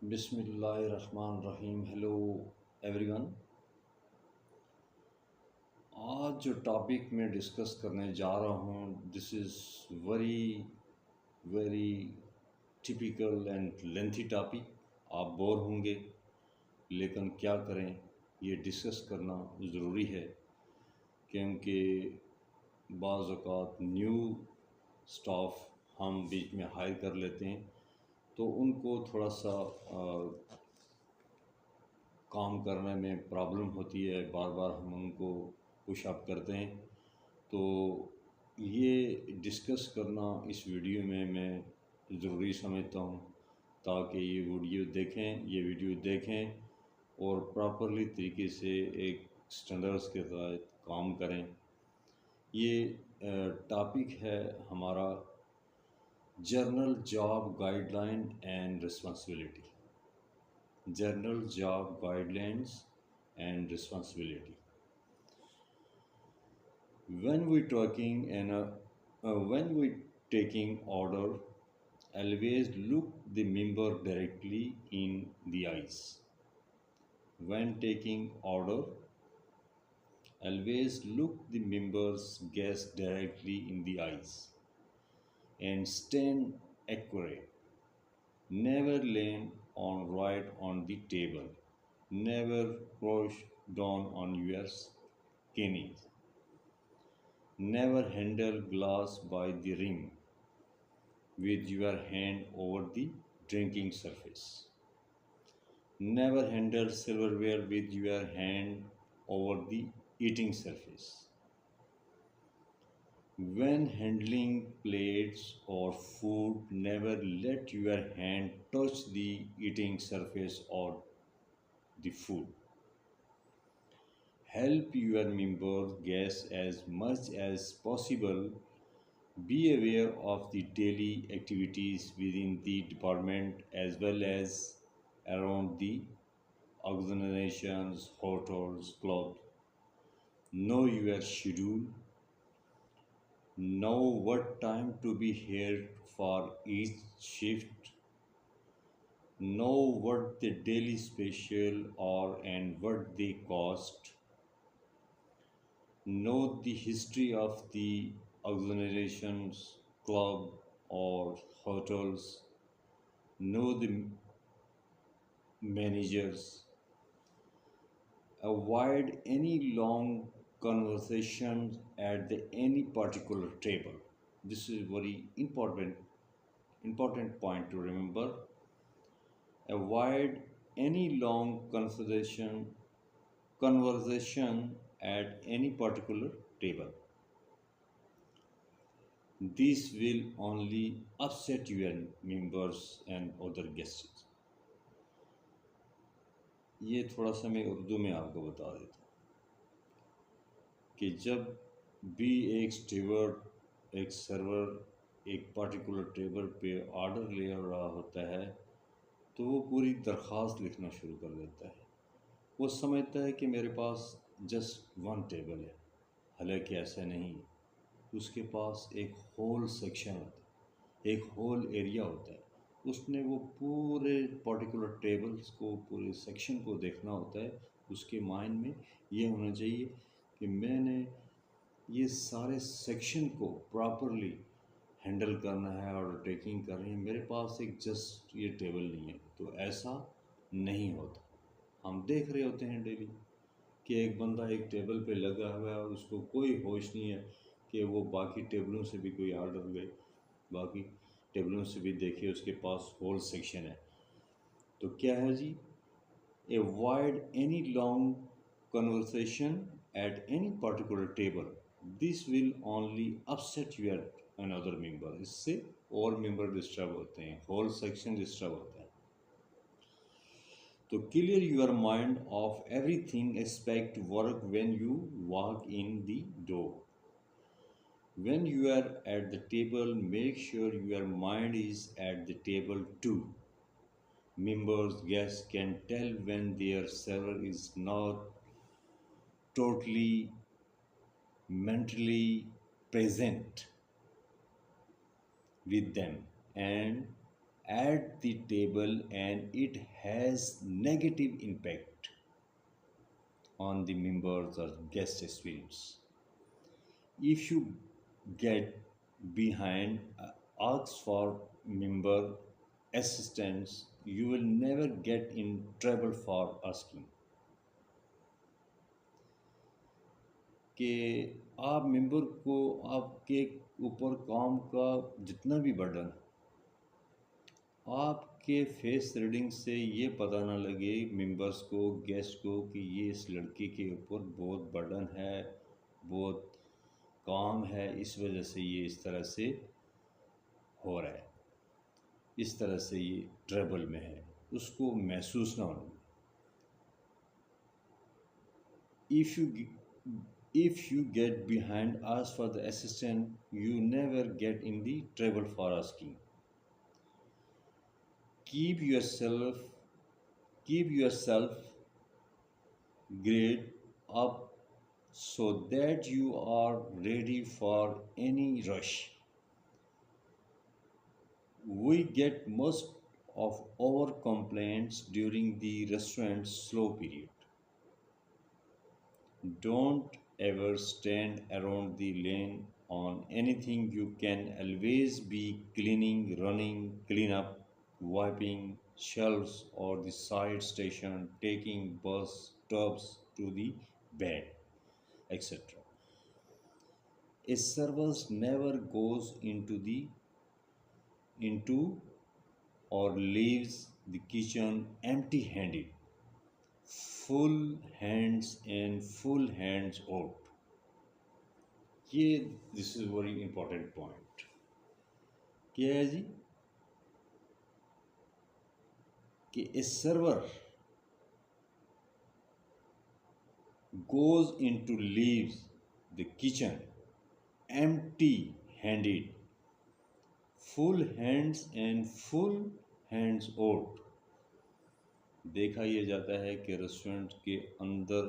बिस्मिल्लाहिर्रहमानिर्रहीम। Hello everyone. आज जो टॉपिक मैं डिस्कस करने जा रहा हूँ, this is very very typical and lengthy topic. आप बोर होंगे, लेकिन क्या करें, ये डिस्कस करना ज़रूरी है क्योंकि बाज़ औक़ात न्यू स्टाफ हम बीच में हायर कर लेते हैं, तो उनको थोड़ा सा काम करने में प्रॉब्लम होती है। बार बार हम उनको पुश अप करते हैं, तो ये डिस्कस करना इस वीडियो में मैं ज़रूरी समझता हूँ ताकि ये वीडियो देखें और प्रॉपरली तरीके से एक स्टैंडर्ड्स के तहत काम करें। ये टॉपिक है हमारा journal job guideline and responsibility. General job guidelines and responsibility. When we talking and when we taking order, always look the member directly in the eyes. When taking order, always look the member's guest directly in the eyes and stand accurate. Never lean on right on the table. Never crouch down on your knees. Never handle glass by the rim with your hand over the drinking surface. Never handle silverware with your hand over the eating surface. When handling plates or food, never let your hand touch the eating surface or the food. Help your members guess as much as possible. Be aware of the daily activities within the department as well as around the organizations, hotels, clubs. Know your schedule. Know what time to be here for each shift. Know what the daily special are and what they cost. Know the history of the organizations, club or hotels. Know the managers. Avoid any long conversations at any particular table. This is very important point to remember. Avoid any long conversation at any particular table. This will only upset your members and other guests. ये थोड़ा सा मैं उर्दू में आपको बता देता हूँ कि जब भी एक सर्वर एक पर्टिकुलर टेबल पे ऑर्डर ले रहा होता है, तो वो पूरी दरख्वास्त लिखना शुरू कर देता है। वो समझता है कि मेरे पास जस्ट वन टेबल है, हालांकि ऐसा नहीं। उसके पास एक होल सेक्शन होता है, एक होल एरिया होता है। उसने वो पूरे पर्टिकुलर टेबल्स को, पूरे सेक्शन को देखना होता है। उसके माइंड में ये होना चाहिए कि मैंने ये सारे सेक्शन को प्रॉपरली हैंडल करना है और टेकिंग करनी है। मेरे पास एक जस्ट ये टेबल नहीं है। तो ऐसा नहीं होता। हम देख रहे होते हैं डेली कि एक बंदा एक टेबल पे लगा हुआ है और उसको कोई होश नहीं है कि वो बाकी टेबलों से भी कोई ऑर्डर ले, बाकी टेबलों से भी देखे उसके पास होल सेक्शन है। तो क्या है जी, avoid any long conversation at any particular table. This will only upset your another member. इससे और मेंबर डिस्टर्ब होते हैं, होल सेक्शन डिस्टर्ब होता है। तो clear your mind of everything expect work when you walk in the door. When you are at the table, make sure your mind is at the table too. Members, guests can tell when their server is not totally mentally present with them and at the table, and it has negative impact on the members or guest experience. If you get behind, ask for member assistance, you will never get in trouble for asking. कि आप member को आपके ऊपर काम का जितना भी burden, आपके फेस रीडिंग से ये पता ना लगे मेंबर्स को, गेस्ट को, कि ये इस लड़की के ऊपर बहुत बर्डन है, बहुत काम है, इस वजह से ये इस तरह से हो रहा है, इस तरह से ये ट्रबल में है, उसको महसूस ना होना। If you get behind, ask for the assistant, you never get in the trouble for asking. Keep yourself grade up so that you are ready for any rush. We get most of our complaints during the restaurant's slow period. Don't ever stand around the lane on anything. You can always be cleaning, running, clean up, wiping shelves or the side station, taking bus stops to the bed, etc. A server never goes into or leaves the kitchen empty-handed. Full hands in, full hands out. ये this is very important point. क्या है जी कि ए server goes into leaves the kitchen empty handed, full hands and full hands out। देखा यह जाता है कि restaurant के अंदर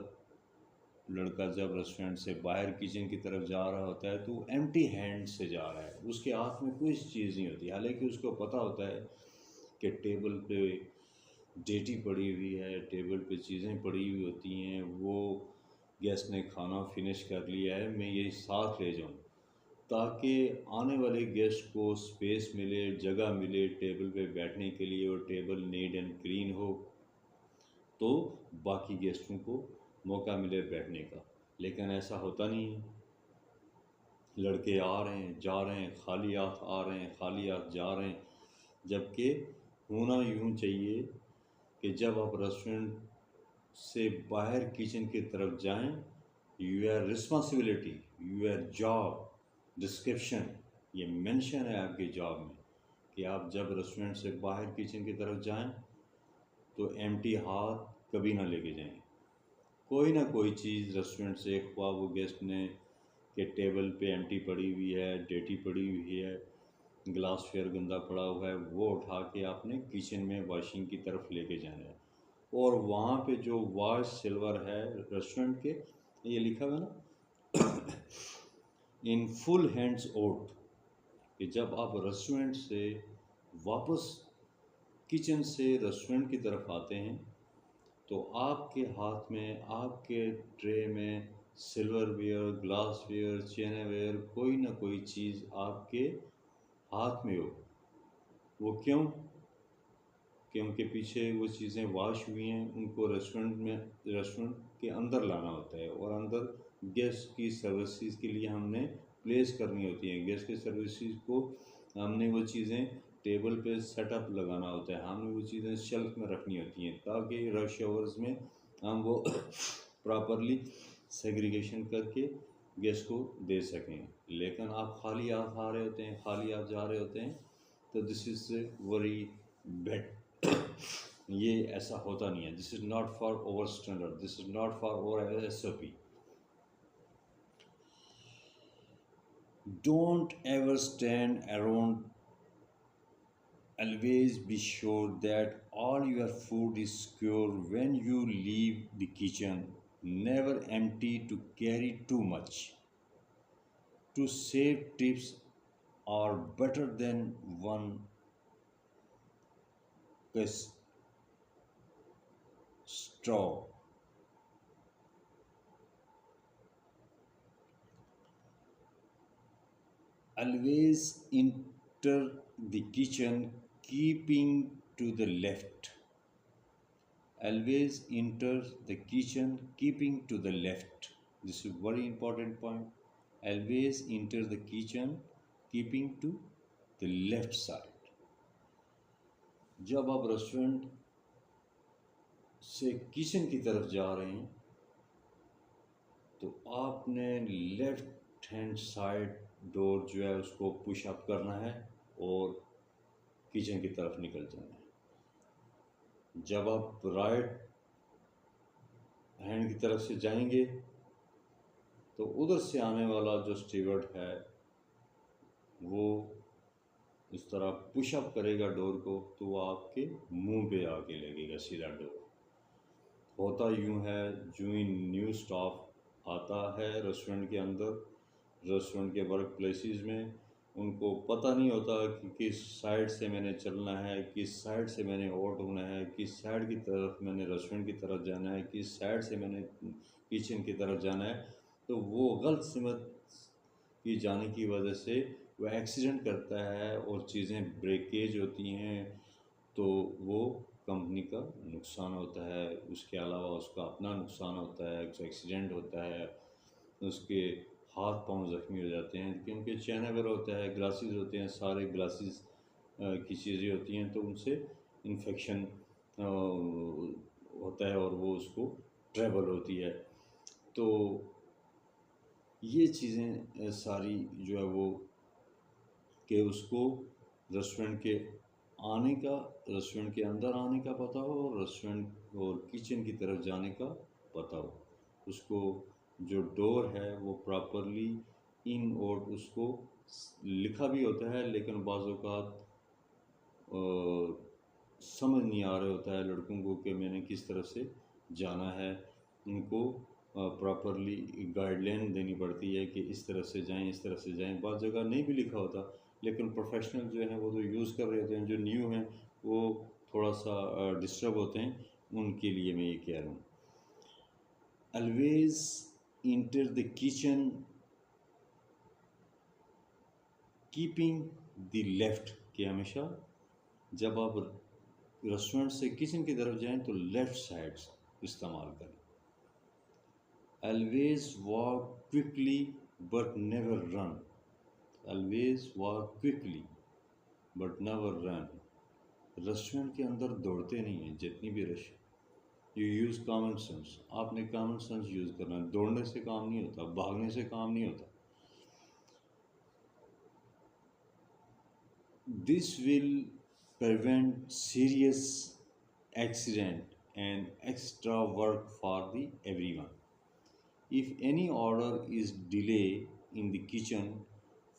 लड़का जब रेस्टोरेंट से बाहर किचन की तरफ जा रहा होता है तो एम्प्टी हैंड से जा रहा है, उसके हाथ में कोई चीज़ नहीं होती, हालांकि उसको पता होता है कि टेबल पे डेटी पड़ी हुई है, टेबल पे चीज़ें पड़ी हुई होती हैं, वो गेस्ट ने खाना फिनिश कर लिया है, मैं ये साथ ले जाऊँ ताकि आने वाले गेस्ट को स्पेस मिले, जगह मिले टेबल पे बैठने के लिए, और टेबल नीट एंड क्लीन हो तो बाकी गेस्टों को मौका मिले बैठने का। लेकिन ऐसा होता नहीं है, लड़के आ रहे हैं, जा रहे हैं, खाली हाथ आ रहे हैं, खाली हाथ जा रहे हैं, जबकि होना यूँ चाहिए कि जब आप रेस्टोरेंट से बाहर किचन की तरफ जाएं, your responsibility, your job description, ये मेंशन है आपके जॉब में कि आप जब रेस्टोरेंट से बाहर किचन की तरफ जाएं तो एम्प्टी हाथ कभी ना लेके जाएं। कोई ना कोई चीज़ रेस्टोरेंट से, ख्वाह वो गेस्ट ने कि टेबल पे एम्प्टी पड़ी हुई है, डेटी पड़ी हुई है, ग्लास फेयर गंदा पड़ा हुआ है, वो उठा के आपने किचन में वॉशिंग की तरफ लेके जाना है। और वहाँ पे जो वॉश सिल्वर है रेस्टोरेंट के, ये लिखा हुआ है ना इन फुल हैंड्स आउट, कि जब आप रेस्टोरेंट से वापस किचन से रेस्टोरेंट की तरफ आते हैं तो आपके हाथ में, आपके ट्रे में silver ware, glass ware, china ware, कोई ना कोई चीज़ आपके हाथ में हो। वो क्यों? क्योंकि पीछे वो चीज़ें वॉश हुई हैं, उनको रेस्टोरेंट के अंदर लाना होता है, और अंदर गेस्ट की सर्विसेज के लिए हमने प्लेस करनी होती है। गेस्ट की सर्विसेज को हमने वो चीज़ें टेबल पे सेटअप लगाना होता है, हमने वो चीज़ें शेल्फ में रखनी होती हैं ताकि रश आवर्स में हम वो प्रॉपरली सेग्रीगेशन करके गेस्ट को दे सकें। लेकिन आप खाली हाथ आ रहे होते हैं, खाली हाथ जा रहे होते हैं, तो दिस इज़ वेरी बैड। ये ऐसा होता नहीं है। This is not for over standard, this is not for over SOP। Don't ever stand around. Always be sure that all your food is secure when you leave the kitchen. Never empty to carry too much. To save tips are better than one straw. Always enter the kitchen keeping to the left. Always enter the kitchen keeping to the left. This is very important point. Always enter the kitchen keeping to the left side. जब आप restaurant से kitchen की तरफ जा रहे हैं तो आपने लेफ्ट हैंड साइड डोर जो है उसको पुश अप करना है और किचन की तरफ निकल जाना है। जब आप राइट हैंड की तरफ से जाएंगे तो उधर से आने वाला जो स्टीवर्ड है वो इस तरह पुश अप करेगा डोर को तो वो आपके मुंह पे आके लगेगा सीधा डोर। होता यूँ है, जो ही न्यू स्टाफ आता है रेस्टोरेंट के अंदर, रेस्टोरेंट के वर्क प्लेसेस में, उनको पता नहीं होता कि किस साइड से मैंने चलना है, किस साइड से मैंने आउट होना है, किस साइड की तरफ मैंने रेस्टोरेंट की तरफ जाना है, किस साइड से मैंने किचन की तरफ जाना है। तो वो गलत समझ की जाने की वजह से वो एक्सीडेंट करता है और चीज़ें ब्रेकेज होती हैं, तो वो कंपनी का नुकसान होता है। उसके अलावा उसका अपना नुकसान होता है, एक्सीडेंट होता है, उसके हाथ पांव ज़ख्मी हो जाते हैं क्योंकि चैन अगर होता है, ग्लासेस होते हैं, सारे ग्लासेस की चीज़ें होती हैं तो उनसे इन्फेक्शन होता है और वो उसको ट्रैवल होती है। तो ये चीज़ें सारी जो है वो कि उसको रेस्टोरेंट के आने का, रेस्टोरेंट के अंदर आने का पता हो और रेस्टोरेंट और किचन की तरफ जाने का पता हो। उसको जो डोर है वो प्रॉपरली इन आउट उसको लिखा भी होता है, लेकिन बाज़ औक़ात समझ नहीं आ रहा होता है लड़कों को कि मैंने किस तरफ से जाना है। उनको प्रॉपरली गाइडलाइन देनी पड़ती है कि इस तरफ से जाएं, इस तरफ से जाएं। बाज़ जगह नहीं भी लिखा होता, लेकिन प्रोफेशनल जो हैं वो तो यूज़ कर रहे होते हैं, जो न्यू हैं वो थोड़ा सा डिस्टर्ब होते हैं, उनके लिए मैं ये कह रहा हूँ। Always enter the kitchen keeping the left, कि हमेशा जब आप रेस्टोरेंट से किचन की तरफ जाएं तो लेफ़्ट साइड इस्तेमाल करें। Always walk quickly but never run. Always walk quickly but never run. Restaurant के अंदर दौड़ते नहीं हैं जितनी भी rush. You use common sense. आपने कॉमन सेंस यूज़ करना है। दौड़ने से काम नहीं होता, भागने से काम नहीं होता। This will prevent serious accident and extra work for the everyone. If any order is delay in the kitchen,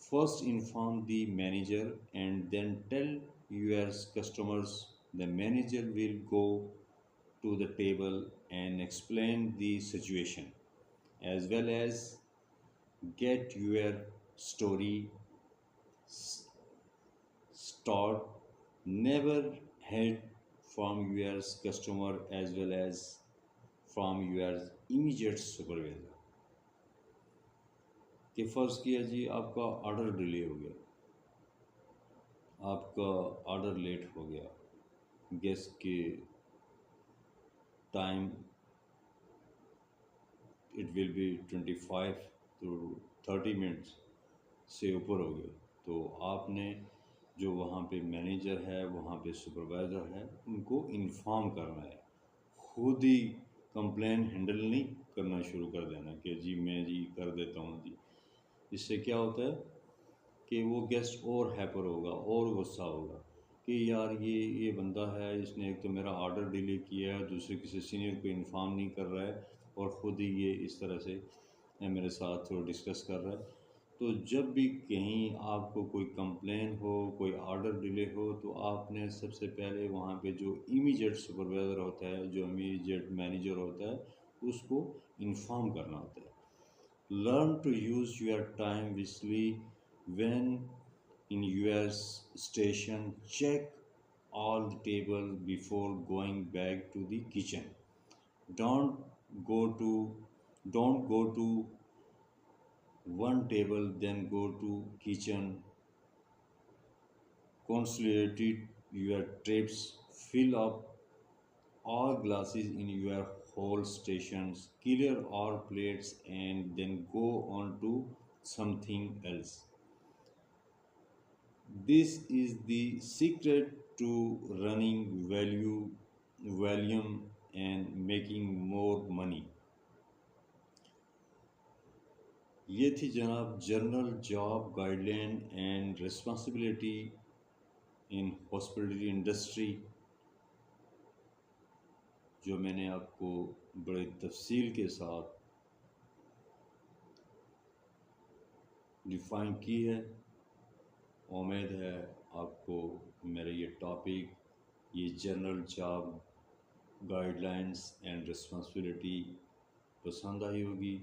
first inform the manager and then tell your customers. The manager will go to the table and explain the situation as well as get your story start. Never hide from your customer as well as from your immediate supervisor। कि फ़र्ज़ किया जी आपका order delay हो गया, आपका order late हो गया, guest के time it will be 25 to 30 minutes से ऊपर हो गया, तो आपने जो वहाँ पे मैनेजर है, वहाँ पे सुपरवाइज़र है, उनको इन्फॉर्म करना है। खुद ही कंप्लेन हैंडल नहीं करना शुरू कर देना कि जी मैं जी कर देता हूँ जी। इससे क्या होता है कि वो गेस्ट और हैपर होगा और गुस्सा होगा कि यार ये बंदा है, इसने एक तो मेरा ऑर्डर डिले किया है, दूसरे किसी सीनियर को इन्फॉर्म नहीं कर रहा है और ख़ुद ही ये इस तरह से मेरे साथ डिस्कस कर रहा है। तो जब भी कहीं आपको कोई कंप्लेन हो, कोई ऑर्डर डिले हो, तो आपने सबसे पहले वहाँ पे जो इमीडिएट सुपरवाइज़र होता है, जो इमीडिएट मैनेजर होता है, उसको इन्फॉर्म करना होता है। Learn to use your time wisely when in your station. Check all the table before going back to the kitchen. Don't go to don't go to one table then go to kitchen. Consolidate your trips. Fill up all glasses in your whole stations. Clear all plates and then go on to something else. This is the secret to running volume and making more money. ये थी जनाब general job guideline and responsibility in hospitality industry, जो मैंने आपको बड़े तफसील के साथ डिफ़ाइन की है। उम्मीद है आपको मेरा ये टॉपिक, ये general job guidelines and responsibility पसंद आई होगी।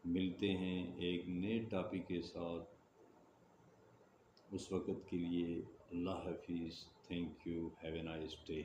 मिलते हैं एक नए टॉपिक के साथ, उस वक़्त के लिए अल्लाह हाफिज़। Thank you, have a nice day.